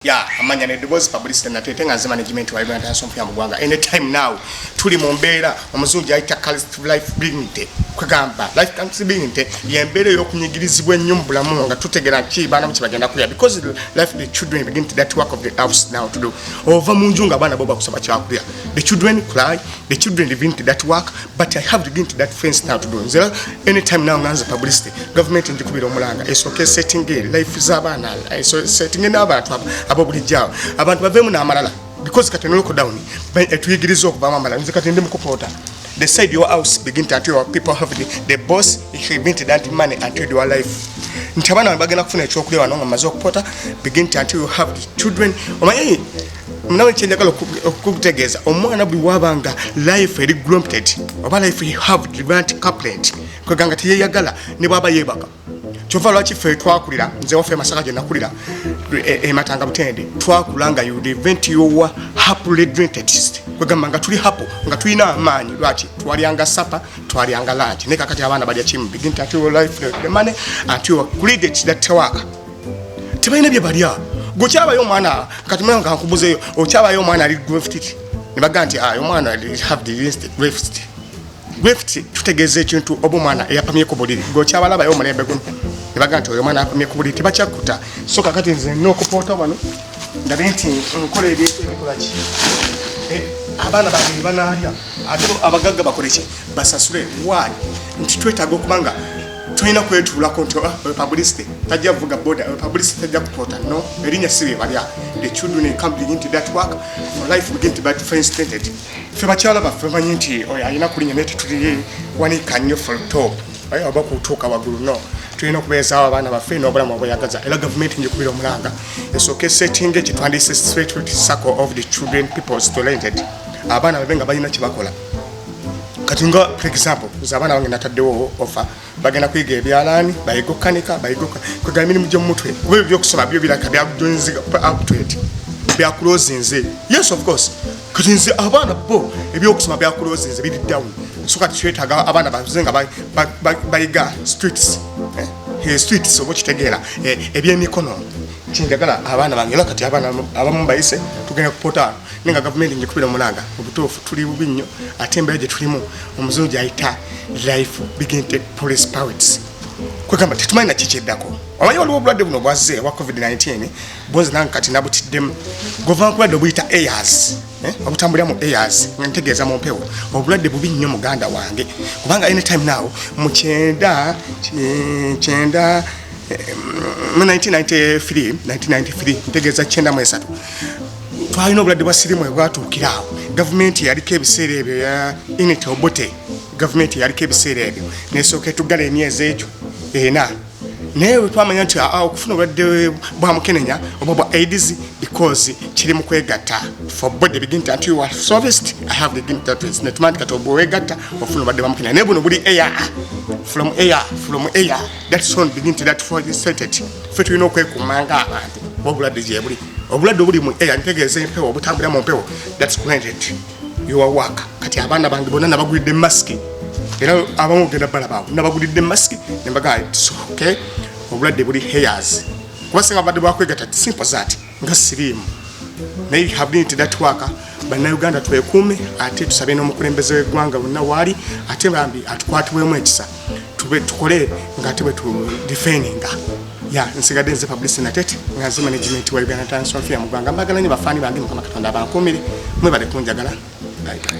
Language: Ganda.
Yeah, amanya ne was publicity na tetenga nzima management wa Uganda Asomfya Mugwanga. Anytime now, tuli mumbera omuzungu aita quality life dignity. Kwagamba life quality dignity yembere yokunyigirizibwa ennyumbula mu nga tutegera ki bana mu kibagenda kulya because life the children begin to that work of the house now to do. Ova munjunga bana boba kusaba kyakulya. The children cry, the children begin to that work, but I have to begin to that fence now to do. Nzira anytime now nganza publicity. Government ndikubira omulanga. Esoke setting life zabana. So setting n'abantu ababulijjawo abantu bavemu n'amalala because kati noloko down tuyigiriza okuva amala nze kati ndi mukupota the side your house begin to until people have the boss he invented that money until your life ntabana bagenda kufuna ekyokulya wano nga maze okupota begin to until you have the children omanyi mnawe chenjagala okukutegeeza omwana buli wabanga life eri grumped oba life you have different couplet kweganga tiyeyagala ne baba yebaka Chova lwachi fe twakulira nze wafe masaka je nakulira matanga mutende twakulanga you event your happily drented kwegamba nga tuli hapo nga tulina amaanyi lwachi twalyanga sapa twalyanga lunch ne kakati abana balya chimu begin to your life the money until you create that work tibaine bye balya gochaba yo mwana kati mwana nkakubuze yo ochaba yo mwana ali gift ne baganti yo mwana have the gift gift tutegeze kintu obumwana yapamye ko bodiri gochabalaba yo mulembe guno Baganto yo mwana apamye kubuli tibakyakuta so kakati nze nokupota wano ndabenti nkole ebikolachi abana bali banalya ate abagagga bakoleki basasule why ntitwetaga okubanga tulina kwetula konto publicity tajja vuga border publicity tajja kupota no erinya sibe balya the children come into that work for life begin to be friends tented fe bakyala bafe banyinti oya alina kulinya neti tuliye wani kanyo for top ayo abakutoka wagulu no tulina kubeeza abana baffe n'obulamu obweyagaza era government njikubira omulanga esooke setting ekitwandise straight circle of the children people's talented abaana babenga balina kibakola kati nga for example abaana bange nataddewo offer bagenda kuyiga ebyalaani bayiga okukanika bayiga kwegala emirimu gy'omutwe kuba ebyo byokusoma byo biraka byakujonziga update byakulozinze yes of course kati nze abaana bo ebyokusoma byakulozinze biri down so kati twetaaga abaana bazenga bayiga streets streets obo kitegeera ebyemikono kinjagala abaana bange era kati abaana abamu bayise tugenda kupota nenga government njikubira omulanga obutuufu tuli bubi nnyo ate embeera gye tulimu omuzungu ayita life begin to police powers kwegamba tetumanyi na kikyeddako omanyi waliwo obulwadde buno bwazze obwa covid-19 bonze nange kati nabutiddemu gova nkulwadde obuyita airs obutambulira mu airs nga ntegeeza mu mpewo obulwadde bubi nnyo muganda wange kubanga anytime now mu 1993 ntegeeza 93 twalina obulwadde bwa sirimu ebwatuukiraawo gavumenti yaliko ebiseera ebyo ya initi obote gavumenti yaliko ebiseera ebyo nesooka etuggala emyezi egyo ena naye twamanya nti okufuna obulwadde bwa mukenenya oba bwa aids because kiri mu kwegatta for body begin to until you are serviced I have the begin that is netman kati obwegatta ofuna obulwadde bwa mukenenya naye buno buli air from air that's one begin to that for the stated fe tulina okwekumanga abantu obulwadde gye buli obulwadde obuli mu air ntegeeza empewo obutambulira mu mpewo that's granted your work kati abaana bange bonna nabagulidde mask era abamu genda balabaawo nabagulidde mask nembaga it's okay obulwadde buli hairs kubasinga badde bwakwegatta simple that nga sirimu naye have been to that work bannayuganda twekuume ate tusabe n'omukulembeze w'eggwanga wonna waali ate bambi atukwatibwemu ekisa tukole nga ate bwe tudefendinga nsigadde nze publicity natete nga nze management wa Uganda Asomfya Mugwanga mbagala nnyo bafaani bange Mukama Katonda abankuumire mwebale kunjagala.